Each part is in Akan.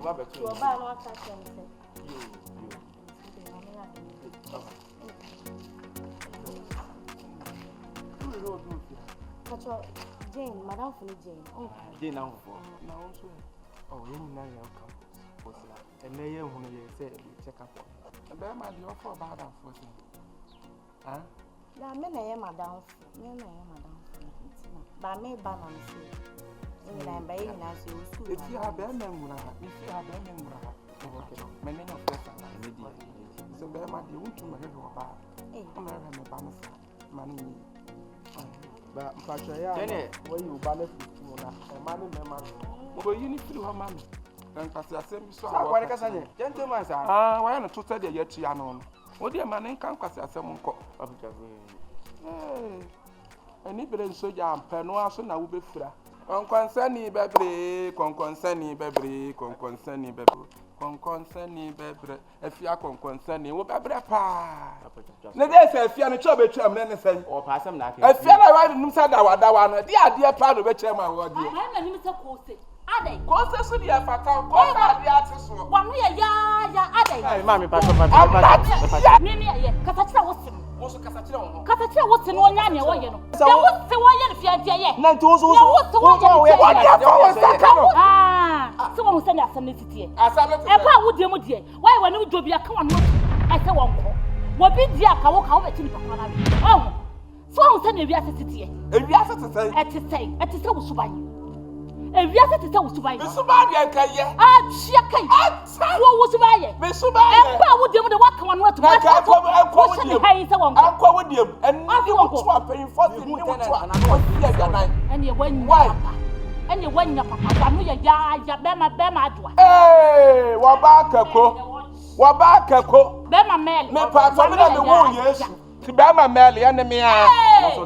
What about you? Jane, Madame Jane. Jane, now for now, oh, you know, and they are when you say check up on. And then my dear for about that for him. Huh? There are many Madame, but may balance you. I'm buying as you school. If you have them, many of them. So, bear my dear, won't you marry about? I'm a balance, money. But Jenny, where you balance with money, well, you need to have money. And pass the same so. What I say, gentlemen, why not to tell you yet? What dear man can't pass a sermon of and if it is so young, Panoa, so now will be free. Concerning baby, concerning baby, concerning baby, concerning baby, if you are concerning, what baby pa. No, there's a fear and trouble, anything or pass them like a fear. I write in Sada, one, the idea proud of a chairman. What do you have? Are they? Costa Sudia Fatal, what are the artists? 1 year, yeah, Mammy, Catatra was Catatra was in 1 year. So what's the 1 year if you are there? Not to also what's the 1 year. Ah, someone will send us some city. As I would do, why when you do be a common I said one. What be the Akawa to the oh, so I will send you a city. If you have to say, at the Subai. If you have to tell Subai, Subaya, she what was Subaya? Miss Subaya, and would you walk on what to make and I want to pay for and you went why? And you went up, Bema, hey, Wabaka, Bema Mel, me part of the war, yes. To Bama Melly, enemy, yes.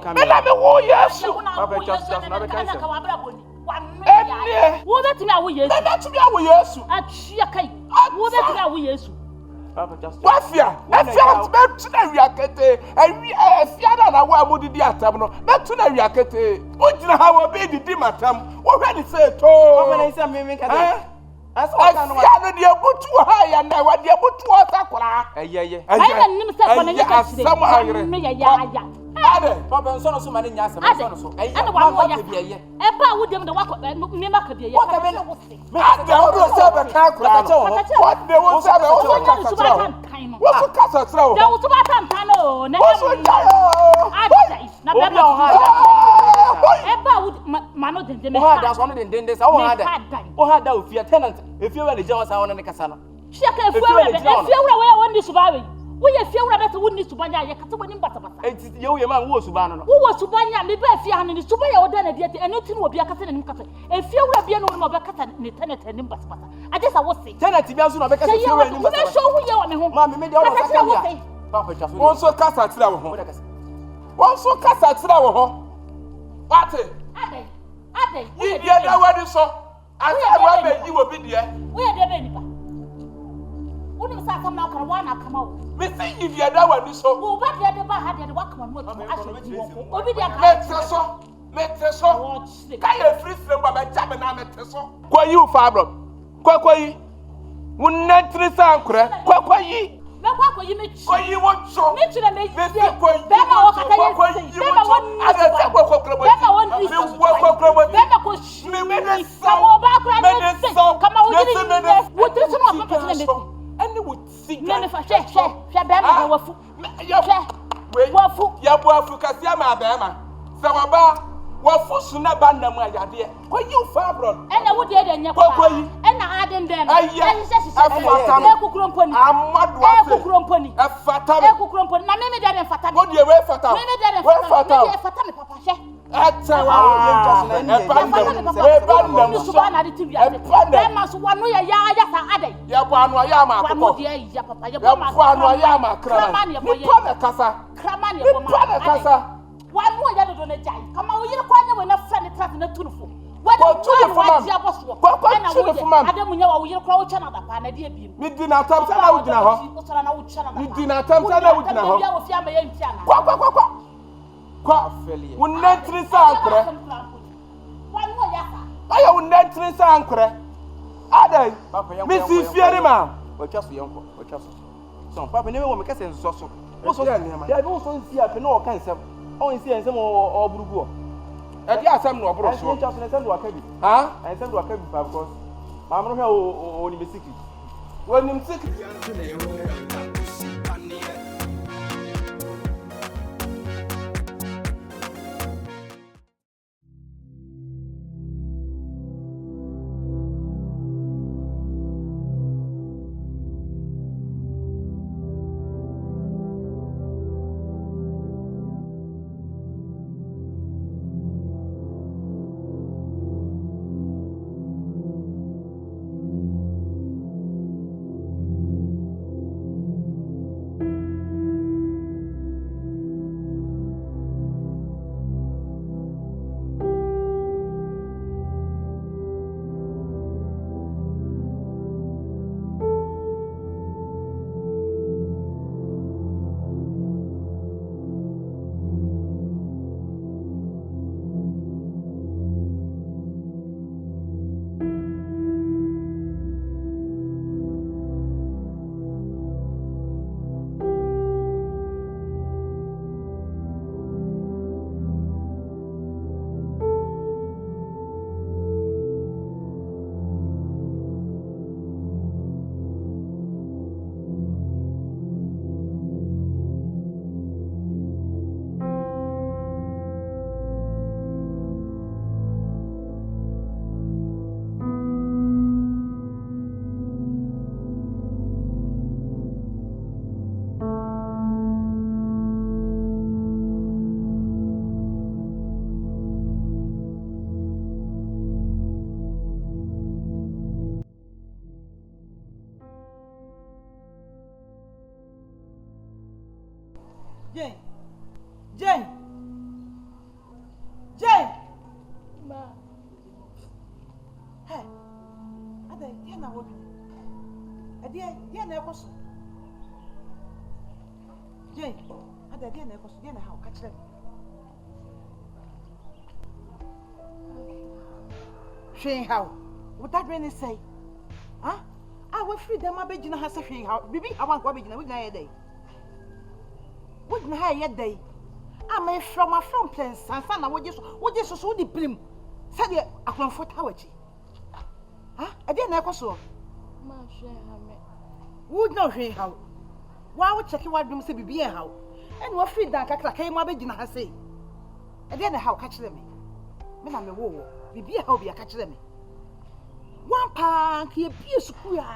What that now we yes, that's me, I will yes. At Shiakai, what that we yes. Wafia, I felt back to the Riakete, and we are Fiana, I would the Atamno, back to the Riakete. What did I have a baby Dimatam? What can it say? Oh, I mimic. That's why I know the put too high and I want the put too high. Yeah, Papa, son of so many years. I don't know. I want to be a year. And I would them the work of Mima could be a year. What they will serve a car. What they will serve a what's the castle throw? There was about Pano. Mano didn't have one of the dentist. I had that with your tenant. If you were the Jones, I want to Casano. She can feel away when this surviving. We are few rabbits who wouldn't to buy a Catawin Butter. It's your man was Subano. Who was to buy a Libya and is to buy or done at and nothing will be a Catan and Catan. And few Rabian of a Catan and tenant and Butter. I guess I was saying, Tenant, you know, because you are show you on home. Mammy made your Papa just also cast at our home. Also cast at our home. What? Are they? You get what you saw. I said, you will be there. Where the baby? What is that come out? Come out. Me think if you are that one, so. Oh, but the other had the work on what I can you free from my cabin? I'm at Tesso. Quay you, Fabro. Quay, wouldn't let three sound crack. Quay, no, you make you want so. Mention a make and you would see one more yard on a giant. Come on, you're quite when a friend is having a tunifu. What to the farm? I don't know you're crouch another pan. I did me dinner times and out now. You dinner times and out now. Wouldn't let three sound. One more yard. I wouldn't let three sound. Ada. Papa yanko. Mrs. Fierima. Wachaso yanko. Wachaso. So papa ne wo me kase nso so. Wo so ya ne ma. Ya bi wo so nsi ape na o kan sem. O nsi ensem o burugu o. E di asem no obro so. I just ensem do akabi. Ha? Ensem do akabi pa because ma mo hwe o ni mesiki. Wo ni mesiki. Jane. Ma. Hey. Ada, dia na wodu. Dia na ekoso. Jane. Ada dia na ekoso, dia na how catch them. Shame how. What that really say? Huh? We free them abegina ha say how. Bibi hawan ko abegina we na ye day. What na ha ye day? I'm from plans, and son, I would just so the brim. Said you, I can for Tawachi. Huh? I didn't echo so. Would not hear how. Why would check what room say be a how? And what free that came up in her say. I didn't how catch them. Men I'm a war, be a how be a catch them. One pan, he appears queer.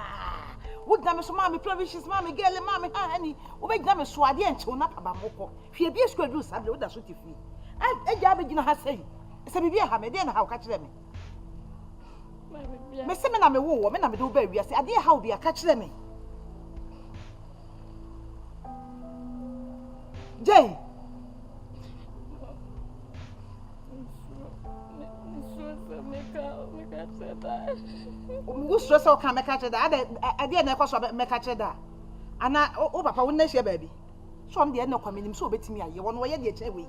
Would damn so mammy, provisions, mammy, girl, and mammy, honey, who make them a swadi and tone up about Moko. She be a square do something with a sooty free. And a garbage in her saying, so be a hammer, then how catch them. Miss Simon, I'm a woman, I'm a do baby. I say, I dear how be a catch them. Jane. Who's stress or can make catch that? I didn't ever saw make catch that. And oh, papa wouldn't share baby. So I'm the end of coming so bet me. You want to wear the way.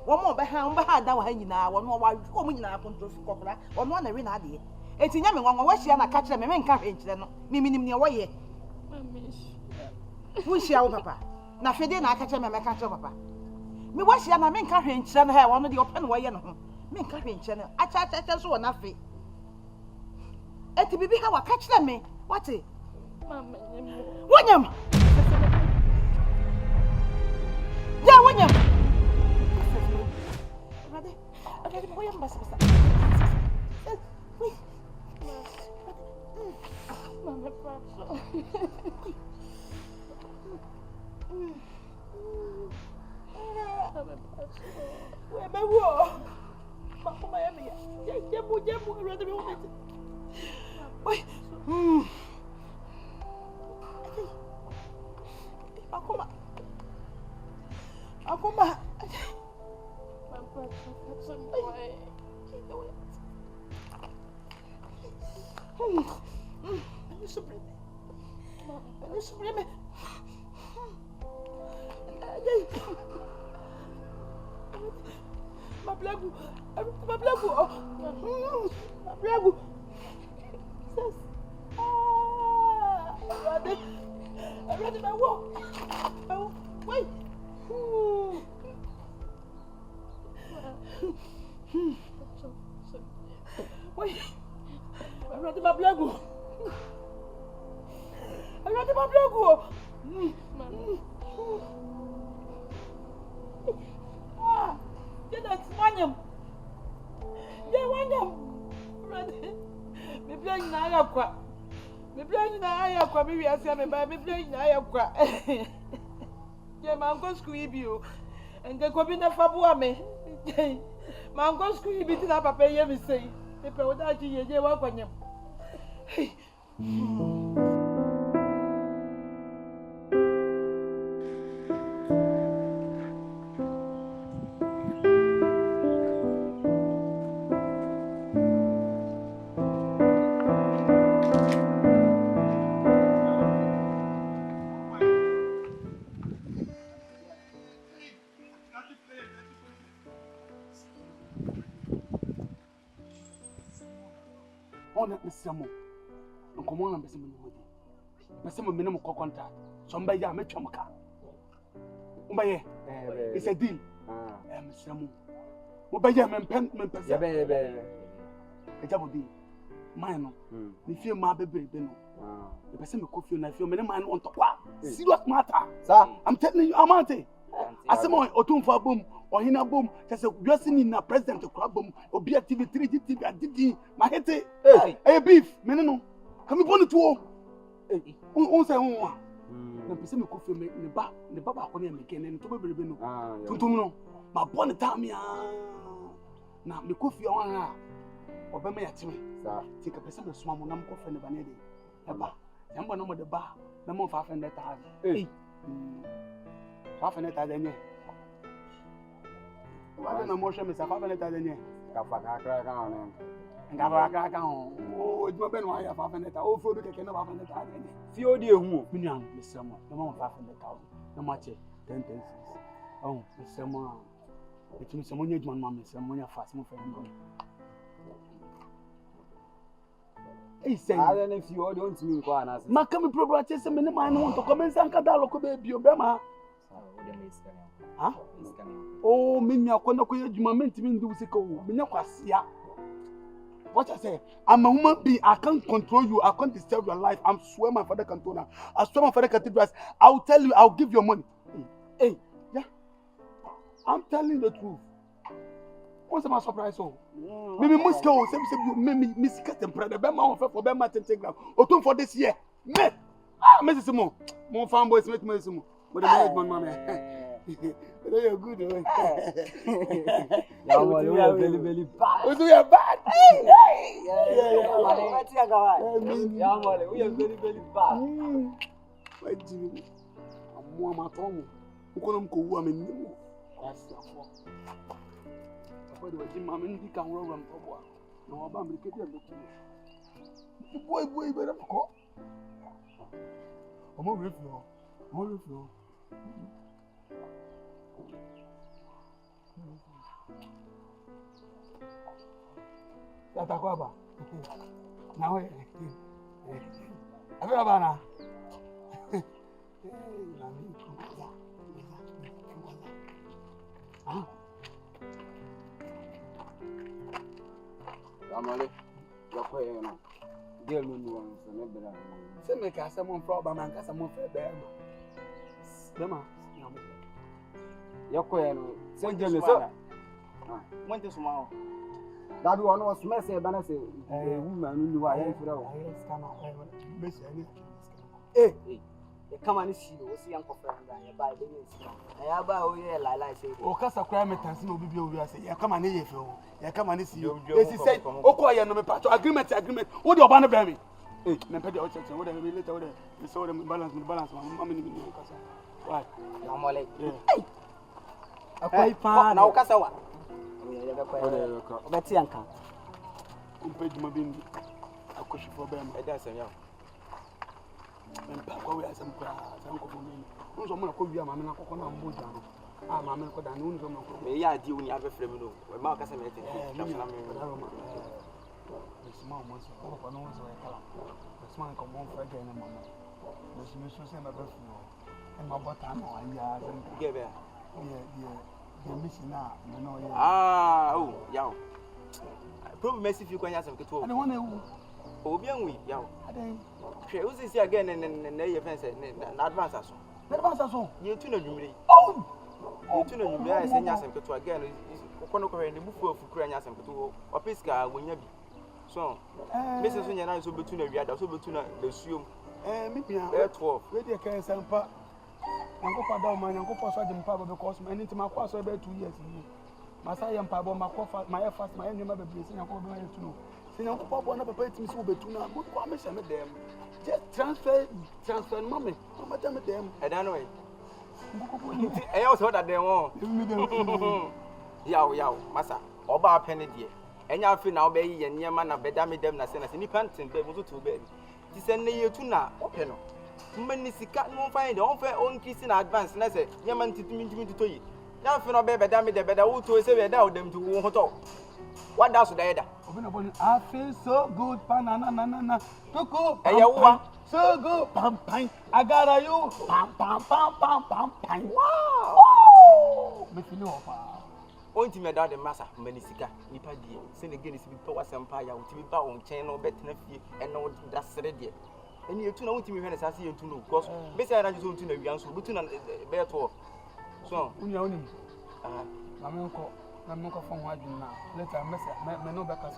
One more behind now hanging now, one more while woman I want to copra, one one arena. It's in Yaman, one watch and I catch them and carriage them. Me meaning near way. Who's your papa? Now, if you didn't catch them, I catch papa. Me watch and I mean carriage and have one of the open way. Me carriage channel. I chat so nothing. Eti bibi how catch them me. What it? Mama, William. Yeah, William. Ready, William bas. Mama, papa. Where my war? Mama, Yeboah, ready me moment. Wait. Akuma. Papa, ready my walk. Oh, wait. Wait. I'm ready my blood. I'm ready my blood. Ah, that's Maniam. Yeah, Maniam. Ready. Me playing na yakwa. Me playing na yakwa. Me we ase me ba. Me playing na yakwa. Yeah, man go school you. And go be na fabu ame. Man go school be tina papa ye me say. Me pe oda ji ye wa kwanyam. Samo nkomo na mbese munimodi mbese mo menemo contract so mba ya metwa mka mba ye it's a deal samo mo ba ya mempen ya be ejabo bi man no ni fie ma bebrebe no mbese me kofi na fie me man on tokwa serious matter sir I'm telling you amante asemo otumfa bom ohina bom tese wiase ni na president kra bom obi TV 3G TV adidi ma hete beef me no kami bonu tuo on say on na pese me kofi me ne ba ko ne me ken ne to beberebe no tuntum no ma bonu tamia na me kofi on ha obema ya timi sa ti ka pese me soma mo na mo kofi ne ba ne de eba yamba no mo de ba na mo 500,000 500,000 ne wala na mo sheme sa 500,000 ne ka fa ka kra ka on nga ka on o djuma be no aya 500,000 o fo do keke na 500,000 ne fi odi ehu minyan mesemo na mo 500,000 na ma che 10 oh mesemo etimi semo nya djuma ma mesemo nya fast mo fa ngo say I don't know if you all don't mean go and ask makami probra che se me ne ma no to commence an kada lo ko be bio be ma ah oh minya ko na ko ye djuma mentimi ndu sika o minya kwasia. What I say, I'm a human being. I can't control you. I can't disturb your life. I'm swear my father can tell. I swear my father can tell us. I'll tell you. I'll give your money. Hey, yeah. I'm telling the truth. What's my surprise? Oh, maybe Moscow. Say maybe Miss Catemper. The Bema offer for Bema 10 gram. Or two for this year. Me. Ah, Mrs. Simon. More fanboys make me some. But the management, mommy. You're good. Yeah, we are very bad. We are bad. Yeah. We are very bad. Why do you? I'm more my tongue. Who couldn't go woman? That's the fault. I thought you were Jim. He can roll on top. No, I'm going to get you. Boy, better call. I'm over floor. Tata kwaba. Nawe. Abira bana. Ah. Amale. Yoko no. Deal no one so no bela. Se me ka se mon pro ba man ka se mon fe be ma. Bema. Yoko no. Se jelo so. Monte suma. That one was messy, but I say, woman, you are here for hey, come and see you, see Uncle Frank, and buy the news. I about here, like say, oh, Casa Climate and Sino Bibi, we are saying, come and hear you, come and see you. Yes, he said, okay, no patch agreement. What do you want to me? Hey, Nepedi, whatever, later, we saw them balance, mamma. Why? Namole. Okay, fine. Now, Casawa. Betty Anka. Compared to my being a question for them, I dare say, and Papa, we have some crowds, uncle for me. Who's a man called you, Mamma, Coconut, Bojan. Ah, Mamma, could I know some of the idea when you have a friend, when Marcus and the small ones, no one's like a small come home for again, Mamma. me so say my best and my bottom on ya Give it. The mission now, you know. Ah, oh, yow. Probably messy if you can ask him to talk. I don't want to. Oh, be we, yow. I think. She was this again and they fence and advance us. Advance us on. You two know you. Oh! You two know you. I say yes, and to again. Kono in the book of Ukrainians and to or Pisca when you be. So, Mrs. Sunya is so between a yard, so between the assume. Maybe I'm 12. Ready, I can't send pa. Uncle Pada, my uncle Pastor Jim Papa, because my into my course about 2 years. Masaya and Papa, my coffee, my efforts, my enemy, my blessing, I'm going to know. Say, Uncle Papa, never paid me so betuna. Good commission with them. Just transfer money. How much am I them? I don't know. I also that they want. Yow, Massa, Oba penny dear. And you feel now, baby, and your man, a bedami them, as any panting, they will to bed. She send you to now, open. Many sick won't find own kiss in advance, and I say, Yaman to me to you. Now, for no baby, damn it, the better would to say without them to won't talk. What does the I feel so good, panana, Coco, so good, pam, pam. I got you, pam, pam, pam, pam, pam, pam. Wow! Make you know, point me down the massa, Menisika, Nipa dear, send again is before us empire, to be bound, chain or better and no that's ready. And you two know to me when I see you to know, because basically I just want to know you answer, but to bear talk. So, you know, I'm uncle from what you now. Let her mess up, no better.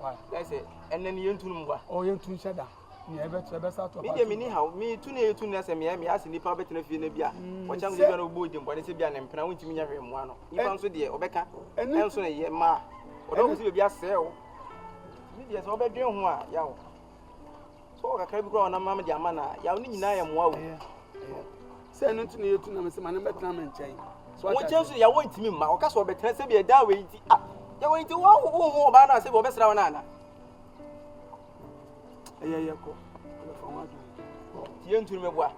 Why? I say, and then you to know, or you to shut down. Never out of me, how me to near to Nessa, me asking the public in a Finabia, what I'm going to board him, but it's a bian and pronounce to me every one. You answer dear, Obeka, and also a year ma, or don't see a sale. Yes, over doing one, yow. So I can't grow on a mamma, Yamana, Yawning, I am wow. Send it to me to know some and chain. So what else you want to me, Marcus, or better be a dowry? You're going to walk more about us, or best around Anna. Yeah, you to me what?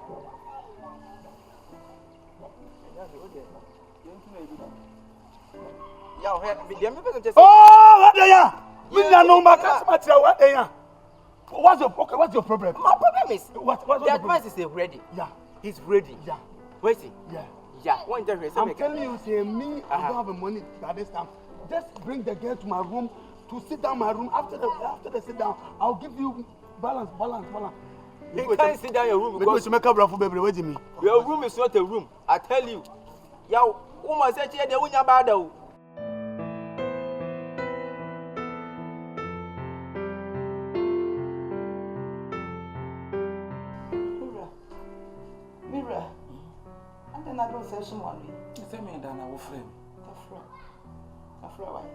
Oh, what they are! We don't know my customer. What they are? What's your problem? My problem is what the advice is ready. Yeah, he's ready. Yeah, where's he? Yeah. One day, I'm telling you, say me, I don't have the money at this time. Just bring the girl to my room to sit down my room. After the sit down, I'll give you balance. You can't sit down your room because you make up for baby. Wait me. Your room is not a room. I tell you. Yow, woman said here they won't bad though. Mira. And then I don't say someone. You say me and I will frame. A friend.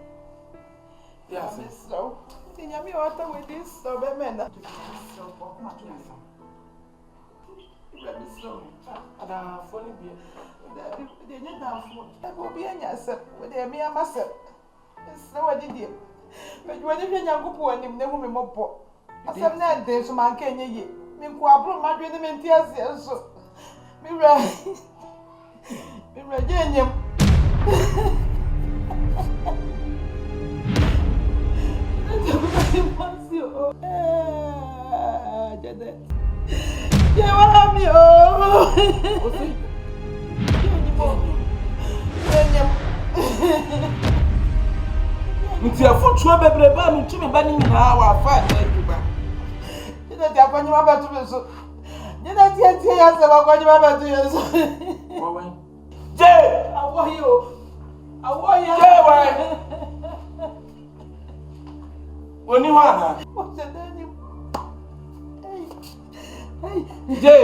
Yes, so. Then you water with this so bad man. So, Ada funny beer. They need down food. That will be an answer with a mere master. So I did it. But when you young poor and never be more poor. I said that day so man can ye. Minquabro, my dream in tears. So, be right. Be right, Janet. You want me? Oh, Nti afotuo bebre ba mi tumi ba ni nyina wa fa eduba. You know the akwanyi ma ba tu so. You know tie ya se ba akwanyi ma ba tu so. Wawen. Je, awo yo. Awo ya. Je wa. Oni wa na. O se dani. Hey. Je.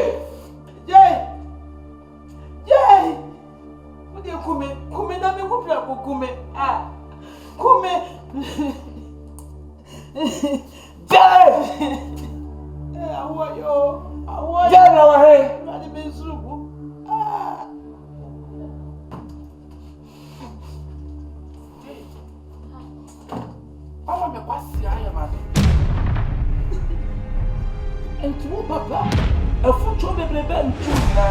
Ode kume na me kupia kume. Ah. Kume. Je. Awo yo. Je na wa he. Mani me subu. Ah. Mama me kwasi aya ma de. Enti wo papa, afutuo bebre ba ntu na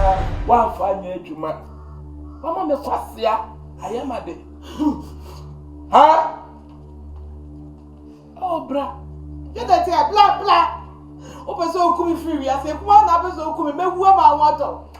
wa fa nya adwuma. Mama me kwasi aya ma de. Ha? Oh bra. You don't say blah blah. O person okumi free we ase kuma na person okumi mewu ma won to.